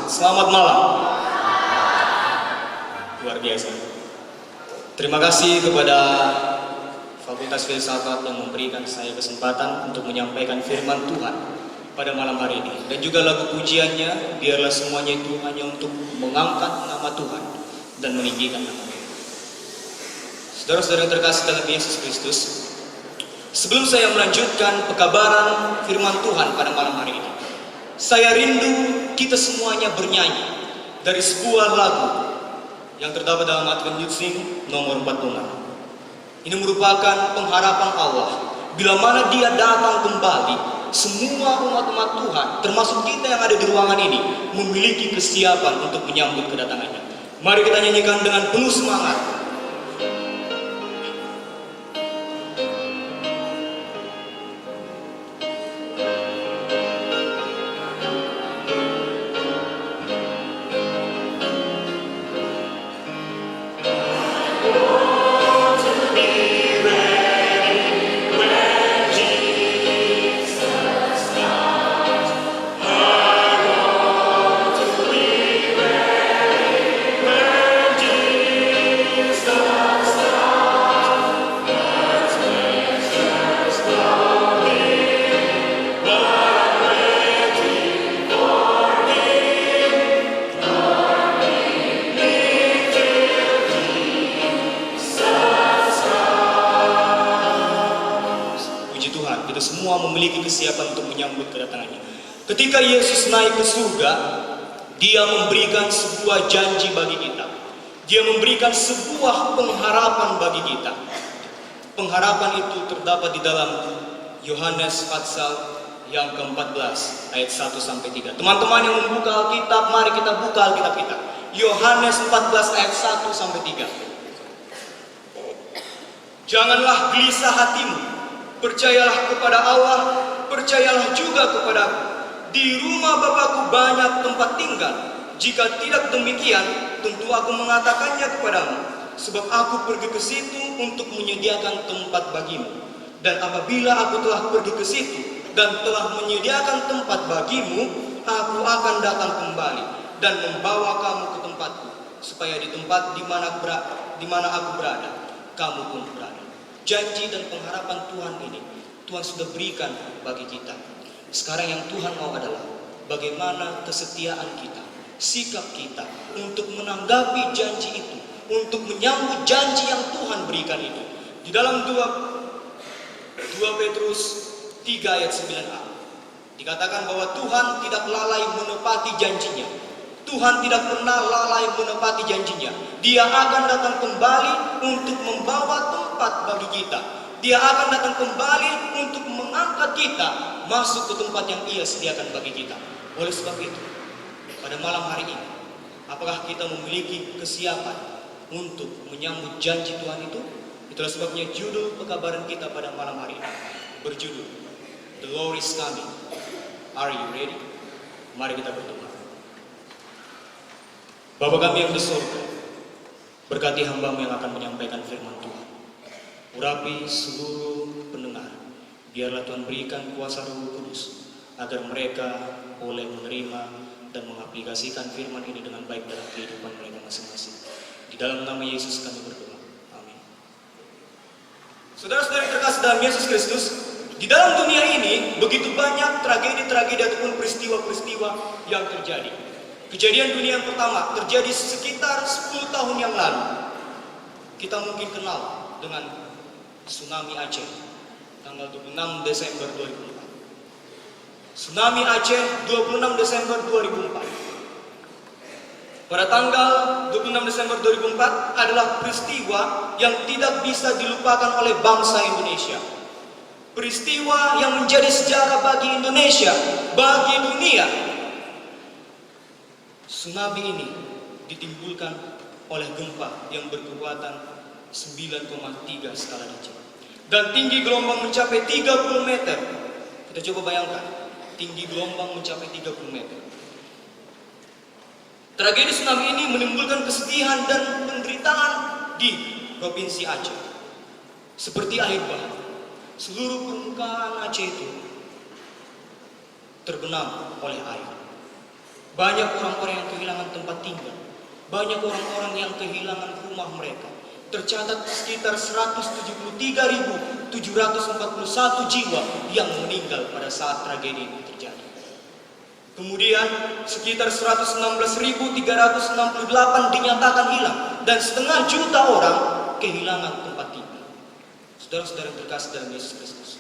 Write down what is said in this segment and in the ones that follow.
Selamat malam. Luar biasa. Terima kasih kepada Fakultas Filsafat yang memberikan saya kesempatan untuk menyampaikan firman Tuhan pada malam hari ini. Dan juga lagu pujiannya, biarlah semuanya itu hanya untuk mengangkat nama Tuhan dan meninggikan nama Dia. Saudara-saudara yang terkasih dalam Yesus Kristus, sebelum saya melanjutkan pekabaran firman Tuhan pada malam hari ini, saya rindu kita semuanya bernyanyi dari sebuah lagu yang terdapat dalam Advent Youth Sing nomor 46. Ini merupakan pengharapan Allah. Bila mana Dia datang kembali, semua umat-umat Tuhan, termasuk kita yang ada di ruangan ini, memiliki kesiapan untuk menyambut kedatangannya. Mari kita nyanyikan dengan penuh semangat. Kita semua memiliki kesiapan untuk menyambut kedatangannya. Ketika Yesus naik ke surga, Dia memberikan sebuah janji bagi kita. Dia memberikan sebuah pengharapan bagi kita. Pengharapan itu terdapat di dalam Yohanes pasal yang ke-14 ayat 1-3. Teman-teman yang membuka Alkitab, mari kita buka Alkitab kita. Yohanes 14 ayat 1-3. Janganlah gelisah hatimu. Percayalah kepada Allah, percayalah juga kepadaku. Di rumah Bapakku banyak tempat tinggal. Jika tidak demikian, tentu aku mengatakannya kepadamu. Sebab aku pergi ke situ untuk menyediakan tempat bagimu. Dan apabila aku telah pergi ke situ dan telah menyediakan tempat bagimu, aku akan datang kembali dan membawa kamu ke tempatku, supaya di tempat di mana aku berada, kamu pun berada. Janji dan pengharapan Tuhan ini Tuhan sudah berikan bagi kita. Sekarang yang Tuhan mau adalah bagaimana kesetiaan kita, sikap kita untuk menanggapi janji itu, untuk menyambut janji yang Tuhan berikan itu. Di dalam 2 Petrus 3 ayat 9a dikatakan bahwa Tuhan tidak lalai menepati janjinya. Tuhan tidak pernah lalai menepati janjinya. Dia akan datang kembali untuk membawa tempat bagi kita. Dia akan datang kembali untuk mengangkat kita masuk ke tempat yang Ia sediakan bagi kita. Oleh sebab itu, pada malam hari ini, apakah kita memiliki kesiapan untuk menyambut janji Tuhan itu? Itulah sebabnya judul pekabaran kita pada malam hari ini berjudul The Lord is Coming. Are you ready? Mari kita berdoa. Bapa kami yang di surga, berkati hamba-Mu yang akan menyampaikan firman Tuhan. Urapi seluruh pendengar, biarlah Tuhan berikan kuasa Roh Kudus, agar mereka boleh menerima dan mengaplikasikan firman ini dengan baik dalam kehidupan mereka masing-masing. Di dalam nama Yesus kami berdoa. Amin. Saudara-saudara yang terkasih dalam Yesus Kristus, di dalam dunia ini begitu banyak tragedi-tragedi ataupun peristiwa-peristiwa yang terjadi. Kejadian dunia yang pertama terjadi sekitar 10 tahun yang lalu. Kita mungkin kenal dengan tsunami Aceh tanggal 26 Desember 2004. Tsunami Aceh 26 Desember 2004. Pada tanggal 26 Desember 2004 adalah peristiwa yang tidak bisa dilupakan oleh bangsa Indonesia. Peristiwa yang menjadi sejarah bagi Indonesia, bagi dunia. Tsunami ini ditimbulkan oleh gempa yang berkekuatan 9,3 skala Richter. Dan tinggi gelombang mencapai 30 meter. Kita coba bayangkan, tinggi gelombang mencapai 30 meter. Tragedi tsunami ini menimbulkan kesedihan dan penderitaan di Provinsi Aceh. Seperti air bah, seluruh permukaan Aceh itu terbenam oleh air. Banyak orang-orang yang kehilangan tempat tinggal. Banyak orang-orang yang kehilangan rumah mereka. Tercatat sekitar 173.741 jiwa yang meninggal pada saat tragedi ini terjadi. Kemudian sekitar 116.368 dinyatakan hilang dan setengah juta orang kehilangan tempat tinggal. Saudara-saudara yang terkasih dalam Yesus Kristus,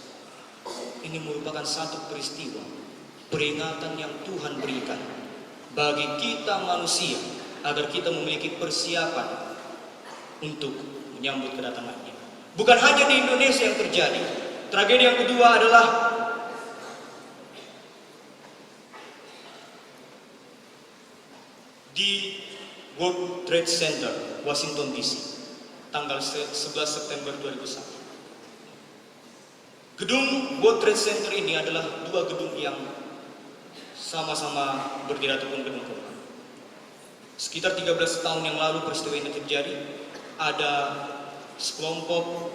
ini merupakan satu peristiwa peringatan yang Tuhan berikan bagi kita manusia agar kita memiliki persiapan untuk menyambut kedatangannya. Bukan hanya di Indonesia yang terjadi. Tragedi yang kedua adalah di World Trade Center, Washington DC, tanggal 11 September 2001. Gedung World Trade Center ini adalah dua gedung yang sama-sama berdiri ataupun gedung korban. Sekitar 13 tahun yang lalu peristiwa ini terjadi. Ada sekelompok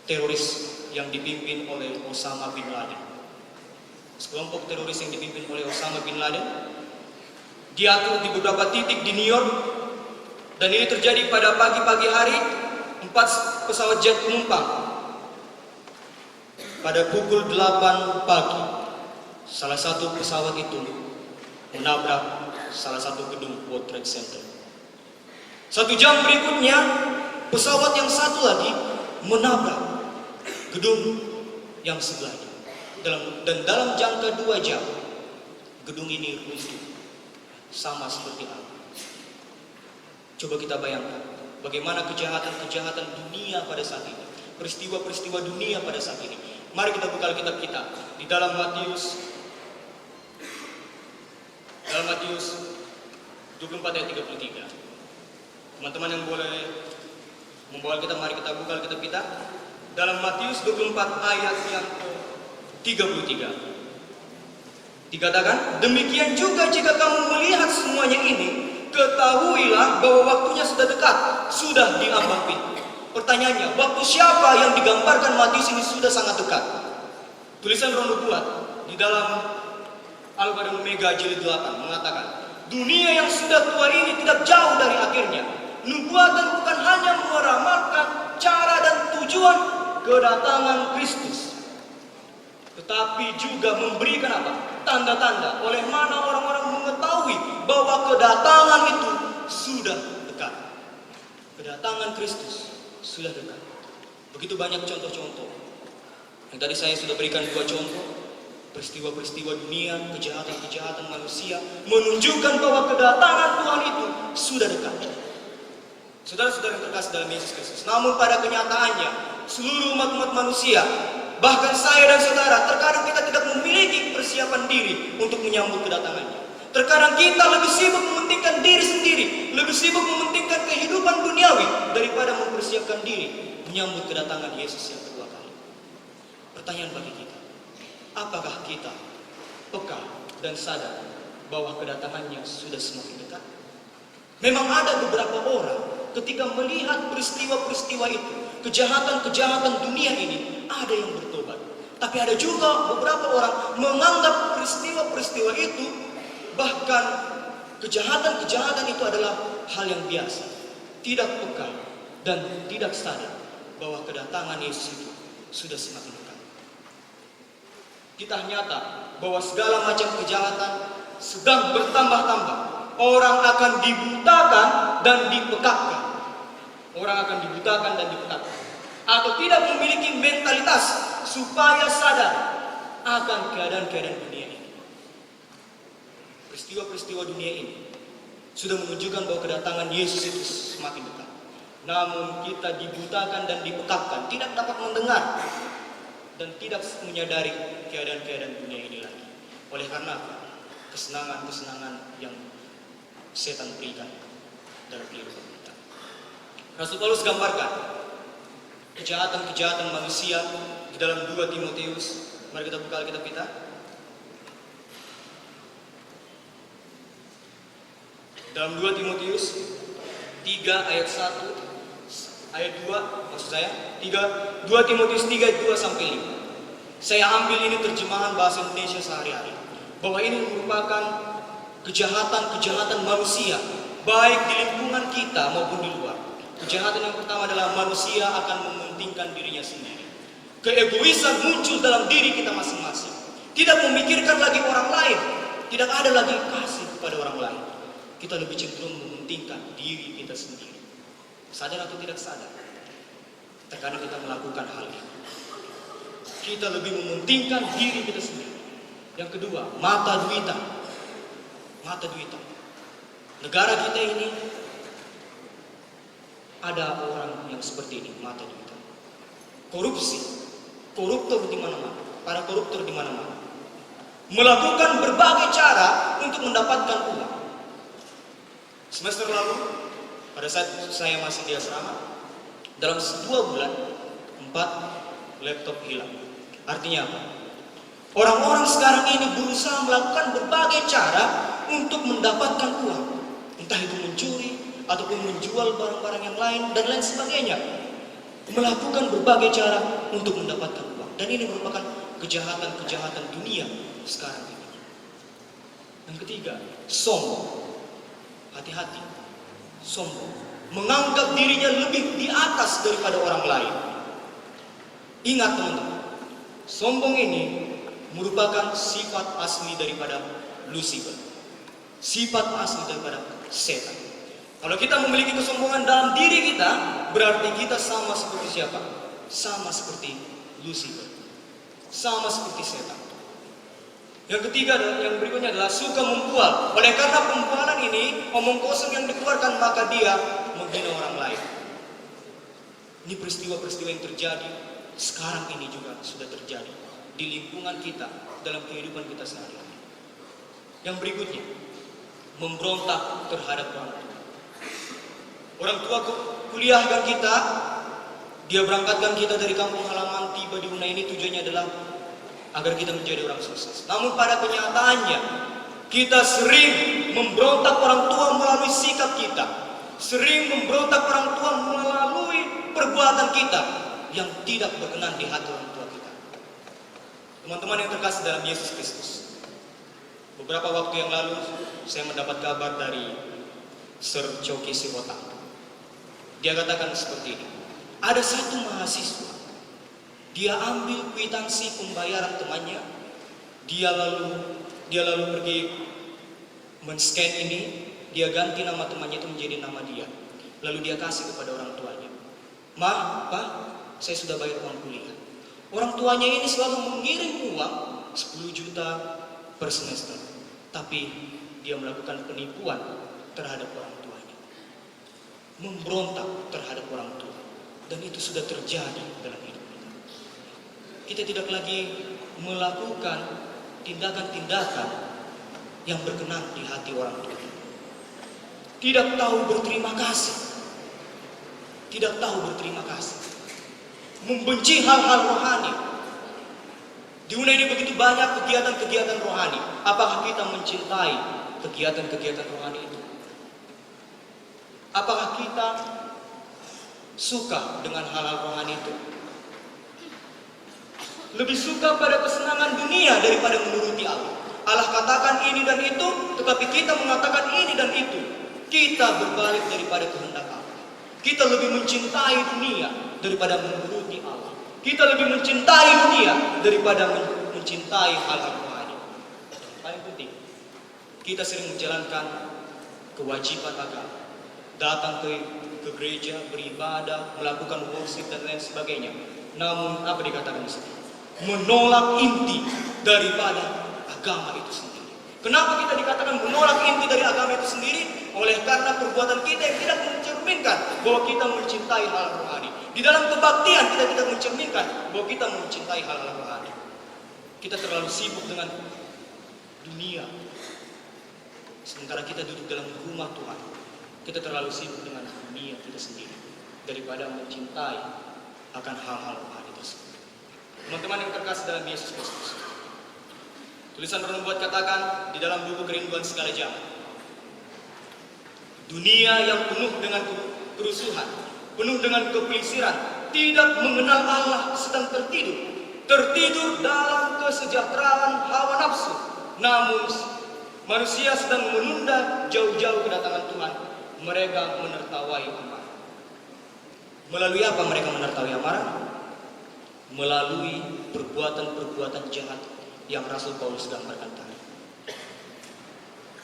teroris yang dipimpin oleh Osama bin Laden. Sekelompok teroris yang dipimpin oleh Osama bin Laden diatur di beberapa titik di New York, dan ini terjadi pada pagi-pagi hari. 4 pesawat jet penumpang pada pukul 8 pagi. Salah satu pesawat itu menabrak salah satu gedung World Trade Center. 1 jam berikutnya, pesawat yang satu lagi menabrak gedung yang sebelahnya. Dan dalam jangka 2 jam, gedung ini runtuh, sama seperti apa. Coba kita bayangkan, bagaimana kejahatan-kejahatan dunia pada saat ini. Peristiwa-peristiwa dunia pada saat ini. Mari kita buka Alkitab kita di dalam Matius 24 ayat 33. Teman-teman yang boleh membawa Alkitab, mari kita buka Alkitab kita dalam Matius 24 ayat yang ke-33. Dikatakan, demikian juga jika kamu melihat semuanya ini, ketahuilah bahwa waktunya sudah dekat, sudah di ambang pintu. Pertanyaannya, waktu siapa yang digambarkan Matius ini sudah sangat dekat? Tulisan Roh Nubuat di dalam Alfa dan Omega jilid 8 mengatakan, dunia yang sudah tua ini tidak jauh dari akhirnya. Nubuatan bukan hanya meramalkan cara dan tujuan kedatangan Kristus, tetapi juga memberikan apa? Tanda-tanda oleh mana orang-orang mengetahui bahwa kedatangan itu sudah dekat. Kedatangan Kristus sudah dekat. Begitu banyak contoh-contoh. Yang tadi saya sudah berikan 2 contoh. Peristiwa-peristiwa dunia, kejahatan-kejahatan manusia menunjukkan bahwa kedatangan Tuhan itu sudah dekat. Saudara-saudara yang terkasih dalam Yesus Kristus, namun pada kenyataannya seluruh umat-umat manusia, bahkan saya dan saudara, terkadang kita tidak memiliki persiapan diri untuk menyambut kedatangannya. Terkadang kita lebih sibuk mementingkan diri sendiri, lebih sibuk mementingkan kehidupan duniawi daripada mempersiapkan diri menyambut kedatangan Yesus yang kedua kali. Pertanyaan bagi kita, apakah kita peka dan sadar bahwa kedatangannya sudah semakin dekat? Memang ada beberapa orang ketika melihat peristiwa-peristiwa itu, kejahatan-kejahatan dunia ini, ada yang bertobat. Tapi ada juga beberapa orang menganggap peristiwa-peristiwa itu, bahkan kejahatan-kejahatan itu adalah hal yang biasa. Tidak peka dan tidak sadar bahwa kedatangan Yesus itu sudah semakin dekat. Kita nyata bahwa segala macam kejahatan sedang bertambah-tambah. Orang akan dibutakan dan dipekakkan. Orang akan dibutakan dan dipekakkan. Atau tidak memiliki mentalitas supaya sadar akan keadaan-keadaan dunia ini. Peristiwa-peristiwa dunia ini sudah menunjukkan bahwa kedatangan Yesus itu semakin dekat. Namun kita dibutakan dan dipekakkan, tidak dapat mendengar dan tidak menyadari keadaan-keadaan dunia ini lagi. Oleh karena kesenangan-kesenangan yang setan berikan dalam kehidupan kita. Rasul Paulus gambarkan kejahatan-kejahatan manusia di dalam 2 Timotius. Mari kita buka Alkitab kita. Dalam 2 Timotius 3 ayat 1 ayat 2 maksud saya 2 Timotius 3 2 sampai 5. Saya ambil ini terjemahan bahasa Indonesia sehari-hari, bahwa ini merupakan kejahatan-kejahatan manusia, baik di lingkungan kita maupun di luar. Kejahatan yang pertama adalah manusia akan mementingkan dirinya sendiri. Keegoisan muncul dalam diri kita masing-masing. Tidak memikirkan lagi orang lain, tidak ada lagi kasih kepada orang lain. Kita lebih cenderung mementingkan diri kita sendiri. Sadar atau tidak sadar, terkadang kita melakukan hal ini. Kita lebih mementingkan diri kita sendiri. Yang kedua, mata duitan. Mata duitan. Negara kita ini ada orang yang seperti ini, mata duitan. Korupsi, koruptor di mana-mana, para koruptor di mana-mana. Melakukan berbagai cara untuk mendapatkan uang. Semester lalu, pada saat saya masih di asrama, dalam 2 bulan, 4 laptop hilang. Artinya apa? Orang-orang sekarang ini berusaha melakukan berbagai cara untuk mendapatkan uang. Entah itu mencuri, ataupun menjual barang-barang yang lain, dan lain sebagainya. Melakukan berbagai cara untuk mendapatkan uang. Dan ini merupakan kejahatan-kejahatan dunia sekarang ini. Yang ketiga, sombong. Hati-hati, sombong. Menganggap dirinya lebih di atas daripada orang lain. Ingat teman-teman, sombong ini merupakan sifat asli daripada Lucifer. Sifat asli daripada setan. Kalau kita memiliki kesombongan dalam diri kita, berarti kita sama seperti siapa? Sama seperti Lucifer. Sama seperti setan. Yang ketiga dan yang berikutnya adalah suka membual. Oleh karena pembualan ini, omong kosong yang dikeluarkan, maka dia menghina orang lain. Ini peristiwa-peristiwa yang terjadi sekarang ini juga sudah terjadi di lingkungan kita, dalam kehidupan kita sehari-hari. Yang berikutnya, memberontak terhadap orang tua. Orang tua kuliahkan kita, dia berangkatkan kita dari kampung halaman, tiba di Unai ini tujuannya adalah agar kita menjadi orang sukses. Namun pada kenyataannya, kita sering memberontak orang tua melalui sikap kita. Sering memberontak orang tua melalui perbuatan kita yang tidak berkenan di hati orang tua kita. Teman-teman yang terkasih dalam Yesus Kristus, beberapa waktu yang lalu saya mendapat kabar dari Sir Choki Sihotang. Dia katakan seperti ini. Ada satu mahasiswa, dia ambil kwitansi pembayaran temannya, dia lalu pergi men-scan ini, dia ganti nama temannya itu menjadi nama dia. Lalu dia kasih kepada orang tuanya. Ma, Pak, saya sudah bayar uang kuliah. Orang tuanya ini selalu mengirim uang 10 juta per semester. Tapi dia melakukan penipuan terhadap orang tuanya. Memberontak terhadap orang tua. Dan itu sudah terjadi dalam hidup kita. Kita tidak lagi melakukan tindakan-tindakan yang berkenan di hati orang tua. Tidak tahu berterima kasih. Tidak tahu berterima kasih. Membenci hal-hal rohani. Di Unai ini begitu banyak kegiatan-kegiatan rohani. Apakah kita mencintai kegiatan-kegiatan rohani itu? Apakah kita suka dengan hal-hal rohani itu? Lebih suka pada kesenangan dunia daripada menuruti Allah. Allah katakan ini dan itu, tetapi kita mengatakan ini dan itu. Kita berbalik daripada kehendak Allah. Kita lebih mencintai dunia daripada menuruti Allah. Kita lebih mencintai dunia daripada mencintai hal-hal rohani. Paling penting, kita sering menjalankan kewajiban agama. Datang ke gereja, beribadah, melakukan worship dan lain sebagainya. Namun apa dikatakan di sini? Menolak inti daripada agama itu sendiri. Kenapa kita dikatakan menolak inti dari agama itu sendiri? Oleh karena perbuatan kita yang tidak mencerminkan bahwa kita mencintai hal rohani. Di dalam kebaktian kita tidak mencerminkan bahwa kita mencintai hal-hal rohani. Kita terlalu sibuk dengan dunia. Sementara kita duduk dalam rumah Tuhan, kita terlalu sibuk dengan dunia kita sendiri daripada mencintai akan hal-hal rohani tersebut. Teman-teman yang terkasih dalam Yesus Kristus, tulisan Roh Nubuat katakan di dalam buku Kerinduan Segala Zaman, dunia yang penuh dengan kerusuhan, penuh dengan kepelisiran, tidak mengenal Allah, sedang tertidur dalam kesejahteraan hawa nafsu, namun Manusia sedang menunda jauh-jauh kedatangan Tuhan. Mereka menertawai amarah. Melalui apa mereka menertawai amarah? Melalui perbuatan-perbuatan jahat yang Rasul Paulus gambarkan tadi.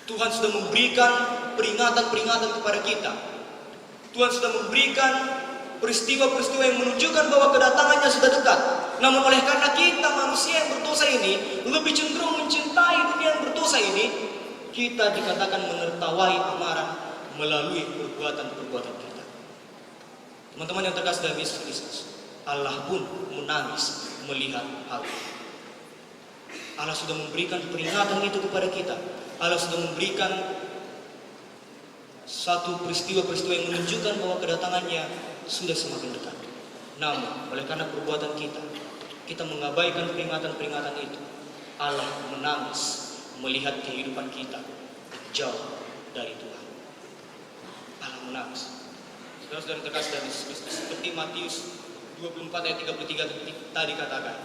Tuhan sudah memberikan peringatan-peringatan kepada kita. Tuhan sudah memberikan peristiwa-peristiwa yang menunjukkan bahwa kedatangannya sudah dekat. Namun oleh karena kita manusia yang berdosa ini lebih cenderung mencintai dunia yang berdosa ini, kita dikatakan menertawai amarah melalui perbuatan-perbuatan kita. Teman-teman yang terkasih dalam Yesus Kristus, Allah pun menangis melihat hal itu. Allah sudah memberikan peringatan itu kepada kita. Allah sudah memberikan satu peristiwa-peristiwa yang menunjukkan bahwa kedatangannya sudah semakin dekat. Namun, oleh karena perbuatan kita mengabaikan peringatan-peringatan itu. Allah menangis melihat kehidupan kita jauh dari Tuhan. Allah menangis. Saudara-saudara terkasih dalam Yesus Kristus, seperti Matius 24 ayat 33 tadi katakan,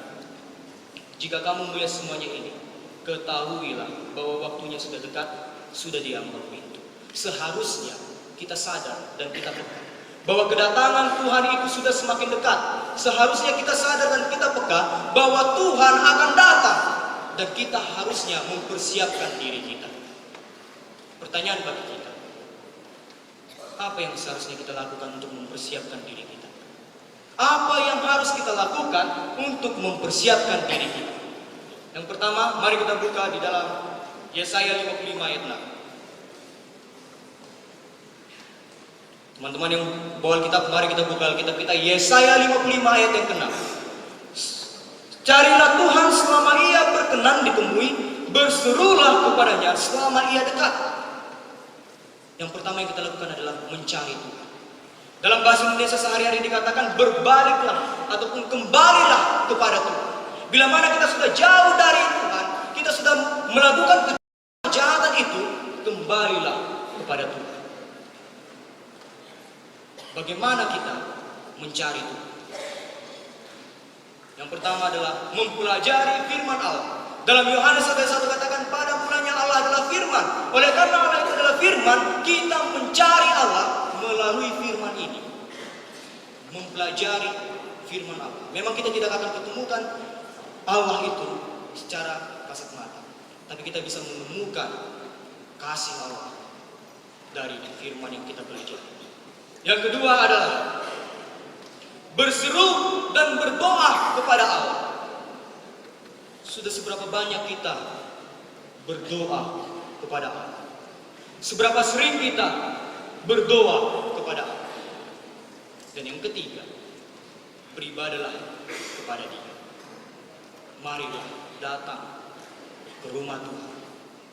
jika kamu melihat semuanya ini, ketahuilah bahwa waktunya sudah dekat, sudah diambang pintu. Seharusnya kita sadar dan kita peka bahwa kedatangan Tuhan itu sudah semakin dekat. Seharusnya kita sadar dan kita peka bahwa Tuhan akan datang, dan kita harusnya mempersiapkan diri kita. Pertanyaan bagi kita, apa yang seharusnya kita lakukan untuk mempersiapkan diri kita? Apa yang harus kita lakukan untuk mempersiapkan diri kita? Yang pertama, mari kita buka di dalam Yesaya 55 ayat 6. Teman-teman yang bawa Alkitab, mari kita buka Alkitab kita, Yesaya 55 ayat yang ke-6. Carilah Tuhan selama ia berkenan ditemui, berserulah kepadanya selama ia dekat. Yang pertama yang kita lakukan adalah mencari Tuhan. Dalam bahasa Indonesia sehari-hari dikatakan berbaliklah ataupun kembalilah kepada Tuhan. Bila mana kita sudah jauh dari Tuhan, kita sudah melakukan kejahatan itu, kembalilah kepada Tuhan. Bagaimana kita mencari Tuhan? Yang pertama adalah mempelajari firman Allah. Dalam Yohanes 1 katakan, pada mulanya Allah adalah firman. Oleh karena Allah itu adalah firman, kita mencari Allah melalui firman ini. Mempelajari firman Allah. Memang kita tidak akan ketemukan Allah itu secara kasat mata, tapi kita bisa menemukan kasih Allah dari firman yang kita pelajari. Yang kedua adalah berseru dan berdoa kepada Allah. Sudah seberapa banyak kita berdoa kepada Allah? Seberapa sering kita berdoa kepada Allah? Dan yang ketiga, beribadalah kepada Dia. Marilah datang ke rumah Tuhan.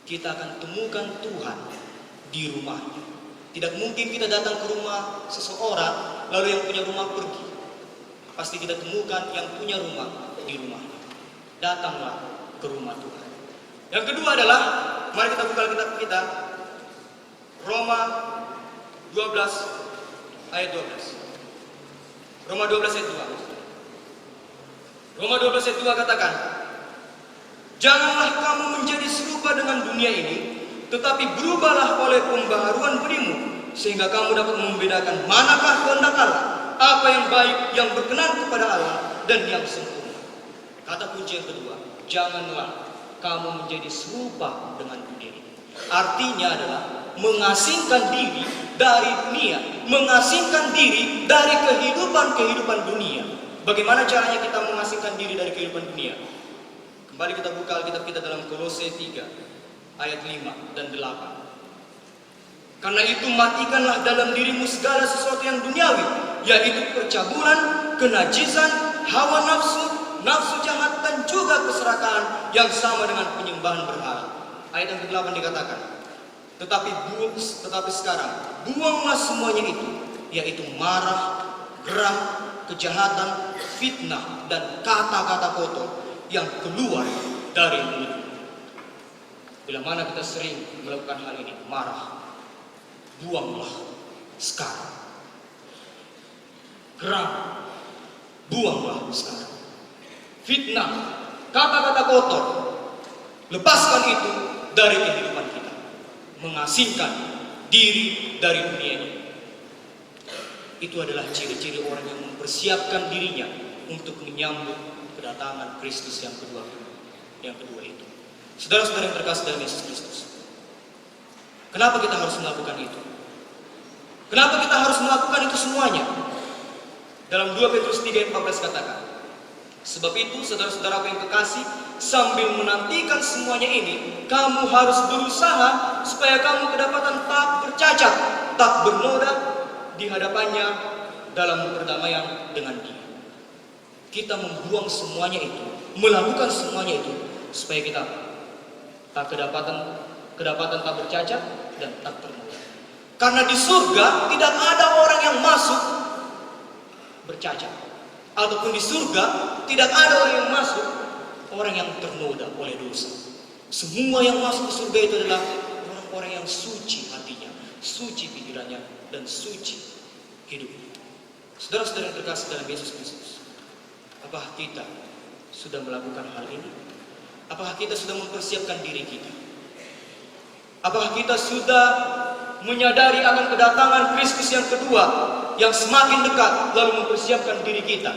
Kita akan temukan Tuhan di rumahnya. Tidak mungkin kita datang ke rumah seseorang lalu yang punya rumah pergi. Pasti kita temukan yang punya rumah di rumahnya. Datanglah ke rumah Tuhan. Yang kedua adalah, mari kita buka kitab kita, Roma 12 ayat 12. Roma 12 ayat 2. Roma 12 ayat 2 katakan, janganlah kamu menjadi serupa dengan dunia ini, tetapi berubahlah oleh pembaharuan bodimu, sehingga kamu dapat membedakan manakah kehendak Allah, apa yang baik, yang berkenan kepada Allah, dan yang sempurna. Kata kunci yang kedua, janganlah kamu menjadi serupa dengan dunia ini. Artinya adalah mengasingkan diri dari dunia, mengasingkan diri dari kehidupan dunia. Bagaimana caranya kita mengasingkan diri dari kehidupan dunia? Kembali kita buka Alkitab kita dalam Kolose 3 ayat 5 dan 8. Karena itu matikanlah dalam dirimu segala sesuatu yang duniawi, yaitu percabulan, kenajisan, hawa nafsu, nafsu jahat, dan juga keserakahan yang sama dengan penyembahan berhala. Ayat yang ke-8 dikatakan, tetapi sekarang buanglah semuanya itu, yaitu marah, geram, kejahatan, fitnah, dan kata-kata kotor yang keluar dari mulut. Bila mana kita sering melakukan hal ini, marah, buanglah sekarang. Geram, buanglah sekarang. Fitnah, kata-kata kotor, lepaskan itu dari kehidupan kita. mengasingkan diri dari dunia ini. Itu adalah ciri-ciri orang yang mempersiapkan dirinya untuk menyambut kedatangan Kristus yang kedua. Yang kedua itu, saudara-saudara yang terkasih dalam Yesus Kristus, kenapa kita harus melakukan itu? Kenapa kita harus melakukan itu semuanya? Dalam 2 Petrus 3:14 katakan, sebab itu saudara-saudara yang kekasih, sambil menantikan semuanya ini, kamu harus berusaha supaya kamu kedapatan tak bercacat, tak bernoda di hadapannya dalam perdamaian dengan Dia. Kita membuang semuanya itu, melakukan semuanya itu supaya kita tak kedapatan tak bercacat dan tak bernoda. Karena di surga tidak ada orang yang masuk bercacat, ataupun di surga tidak ada orang yang masuk orang yang ternoda oleh dosa. Semua yang masuk ke surga itu adalah orang-orang yang suci hatinya, suci pikirannya, dan suci hidupnya. Saudara-saudara yang terkasih dalam Yesus Kristus, apakah kita sudah melakukan hal ini? Apakah kita sudah mempersiapkan diri kita? Apakah kita sudah menyadari akan kedatangan Kristus yang kedua yang semakin dekat, lalu mempersiapkan diri kita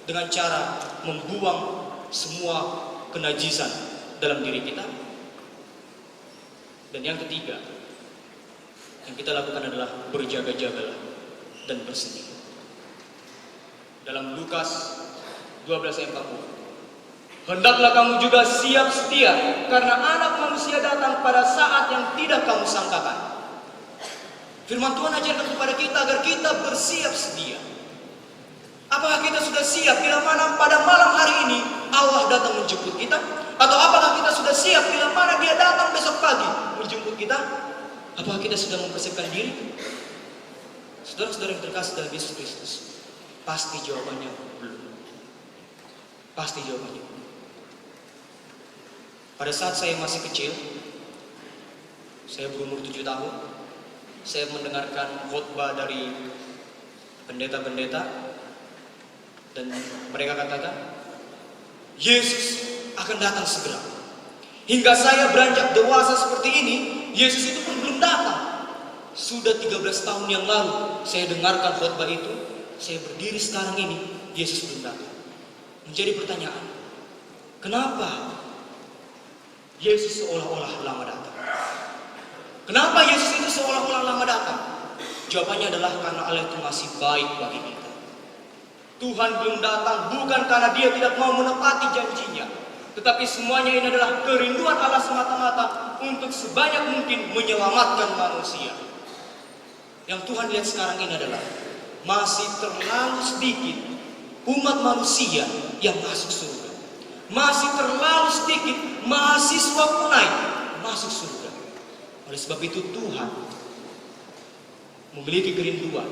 dengan cara membuang semua kenajisan dalam diri kita? Dan yang ketiga yang kita lakukan adalah berjaga-jagalah dan bersedia. Dalam Lukas 12:40, hendaklah kamu juga siap sedia, karena Anak Manusia datang pada saat yang tidak kamu sangkakan. Firman Tuhan ajarkan kepada kita agar kita bersiap sedia. Apakah kita sudah siap bila mana pada malam hari ini Allah datang menjemput kita? Atau apakah kita sudah siap bila mana Dia datang besok pagi menjemput kita? Apakah kita sudah mempersiapkan diri? Saudara-saudara yang terkasih dalam Yesus Kristus, pasti jawabannya belum. Pasti jawabannya belum. Pada saat saya masih kecil, saya berumur 7 tahun, saya mendengarkan khotbah dari pendeta-pendeta, dan mereka katakan Yesus akan datang segera. Hingga saya beranjak dewasa seperti ini, Yesus itu pun belum datang. Sudah 13 tahun yang lalu saya dengarkan khotbah itu, saya berdiri sekarang ini, Yesus belum datang. Menjadi pertanyaan, kenapa Yesus seolah-olah lama datang? Kenapa Yesus itu seolah-olah lama datang? Jawabannya adalah karena Allah itu masih baik bagi kita. Tuhan belum datang bukan karena Dia tidak mau menepati janjinya, tetapi semuanya ini adalah kerinduan Allah semata-mata untuk sebanyak mungkin menyelamatkan manusia. Yang Tuhan lihat sekarang ini adalah masih terlalu sedikit umat manusia yang masuk surga. Masih terlalu sedikit mahasiswa Unai masuk surga. Oleh sebab itu Tuhan memiliki kerinduan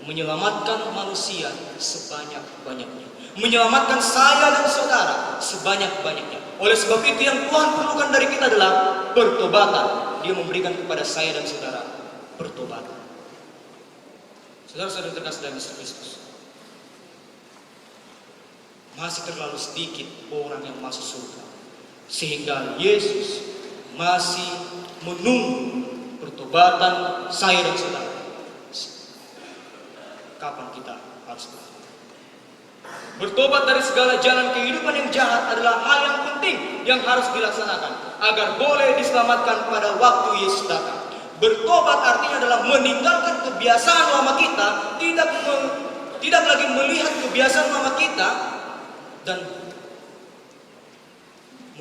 menyelamatkan manusia sebanyak-banyaknya, menyelamatkan saya dan saudara sebanyak-banyaknya. Oleh sebab itu yang Tuhan perlukan dari kita adalah pertobatan. Dia memberikan kepada saya dan saudara pertobatan. Saudara-saudara terkasih dalam Yesus Kristus, masih terlalu sedikit orang yang masuk surga, sehingga Yesus masih menunggu pertobatan saya dan saudara. Kapan kita harus bertobat dari segala jalan kehidupan yang jahat adalah hal yang penting yang harus dilaksanakan agar boleh diselamatkan pada waktu Yesus datang. Bertobat artinya adalah meninggalkan kebiasaan lama kita, tidak lagi melihat kebiasaan lama kita, dan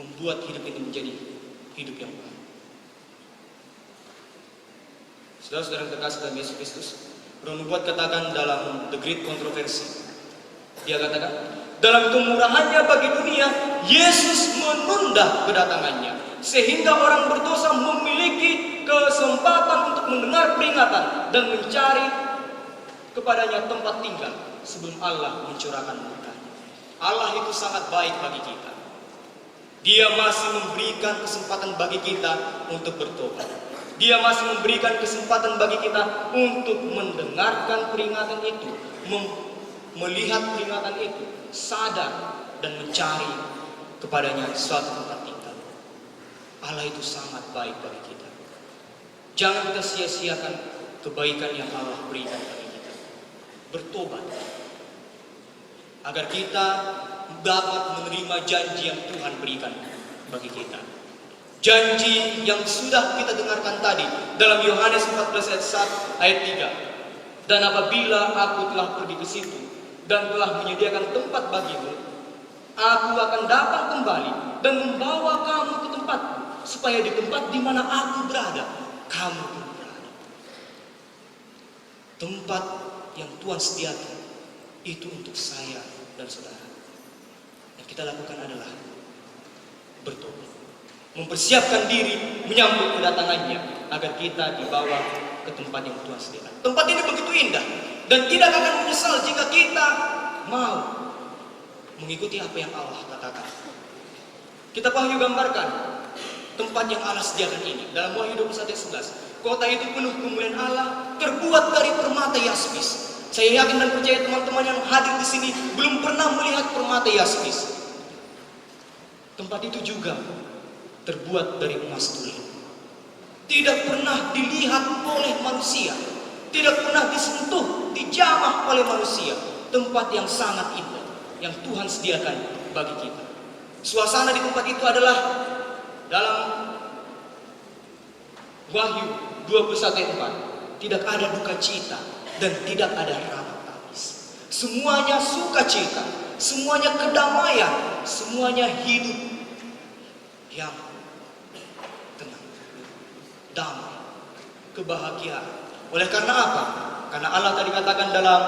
membuat hidup ini menjadi hidup yang baru. Saudara-saudara yang terkasih dalam Yesus Kristus, Roh Nubuat katakan dalam The Great Controversy, dia katakan, dalam kemurahannya bagi dunia, Yesus menunda kedatangannya, sehingga orang berdosa memiliki kesempatan untuk mendengar peringatan dan mencari kepadanya tempat tinggal sebelum Allah mencurahkan murka-Nya. Allah itu sangat baik bagi kita. Dia masih memberikan kesempatan bagi kita untuk bertobat. Dia masih memberikan kesempatan bagi kita untuk mendengarkan peringatan itu, melihat peringatan itu, sadar dan mencari kepadanya suatu tempat tinggal. Allah itu sangat baik bagi kita. Jangan kita sia-siakan kebaikan yang Allah berikan bagi kita. Bertobat agar kita dapat menerima janji yang Tuhan berikan bagi kita. Janji yang sudah kita dengarkan tadi dalam Yohanes 14 ayat 3. Dan apabila aku telah pergi ke situ dan telah menyediakan tempat bagimu, aku akan datang kembali dan membawa kamu ke tempatku, supaya di tempat di mana aku berada, kamu pun berada. Tempat yang Tuhan sediakan itu untuk saya dan saudara. Yang kita lakukan adalah bertobat, mempersiapkan diri menyambut kedatangannya agar kita dibawa ke tempat yang Tuhan sediakan. Tempat ini begitu indah dan tidak akan menyesal jika kita mau mengikuti apa yang Allah katakan. Kita Wahyu gambarkan tempat yang Allah sediakan ini dalam Wahyu 21:11. Kota itu penuh kemuliaan Allah, terbuat dari permata yaspis. Saya yakin dan percaya teman-teman yang hadir di sini belum pernah melihat permata yaspis. Tempat itu juga terbuat dari emas tuli. Tidak pernah dilihat oleh manusia, tidak pernah disentuh, dijamah oleh manusia. Tempat yang sangat indah yang Tuhan sediakan bagi kita. Suasana di tempat itu adalah dalam Wahyu 21:4. Tidak ada duka cita dan tidak ada ratap tangis. Semuanya sukacita, semuanya kedamaian, semuanya hidup yang tenang, damai, kebahagiaan. Oleh karena apa? Karena Allah tadi katakan dalam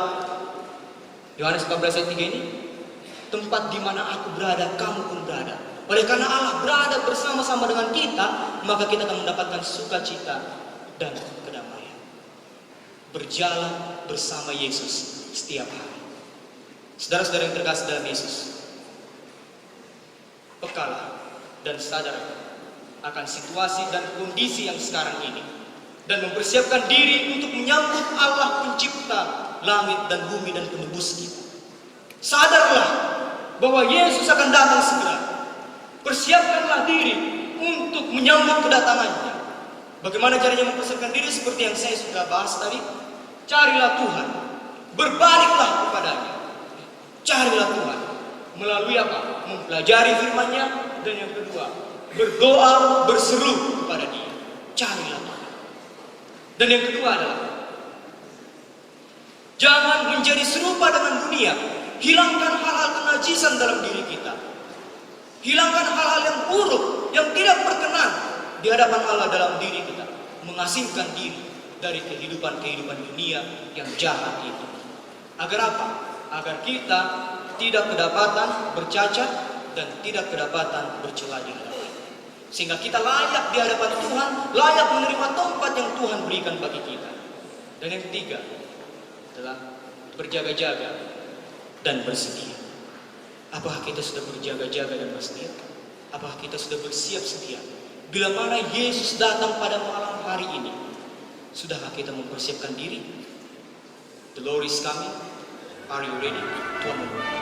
Yohanes 14 ayat 3 ini, tempat di mana aku berada, kamu pun berada. Oleh karena Allah berada bersama-sama dengan kita, maka kita akan mendapatkan sukacita dan kedamaian. Berjalan bersama Yesus setiap hari. Saudara-saudara yang terkasih dalam Yesus, pekalah dan sadar akan situasi dan kondisi yang sekarang ini, dan mempersiapkan diri untuk menyambut Allah pencipta langit dan bumi dan penebus kita. Sadarlah bahwa Yesus akan datang segera. Persiapkanlah diri untuk menyambut kedatangannya. Bagaimana caranya mempersiapkan diri? Seperti yang saya sudah bahas tadi. Carilah Tuhan, berbaliklah kepadanya. Carilah Tuhan melalui apa? Mempelajari firman-Nya, dan yang kedua, berdoa, berseru kepada Dia. Carilah Tuhan. Dan yang kedua adalah jangan menjadi serupa dengan dunia. Hilangkan hal-hal kenajisan dalam diri kita. Hilangkan hal-hal yang buruk, yang tidak berkenan di hadapan Allah dalam diri kita. Mengasingkan diri dari kehidupan-kehidupan dunia yang jahat itu. Agar apa? Agar kita tidak kedapatan bercacat dan tidak kedapatan bercela di hadapan. Sehingga kita layak di hadapan Tuhan, layak menerima tempat yang Tuhan berikan bagi kita. Dan yang ketiga adalah berjaga-jaga dan bersedia. Apakah kita sudah berjaga-jaga dan bersedia? Apakah kita sudah bersiap sedia? Bila mana Yesus datang pada malam hari ini, sudahkah kita mempersiapkan diri? The Lord is coming. Are you ready? Tuhan membawa.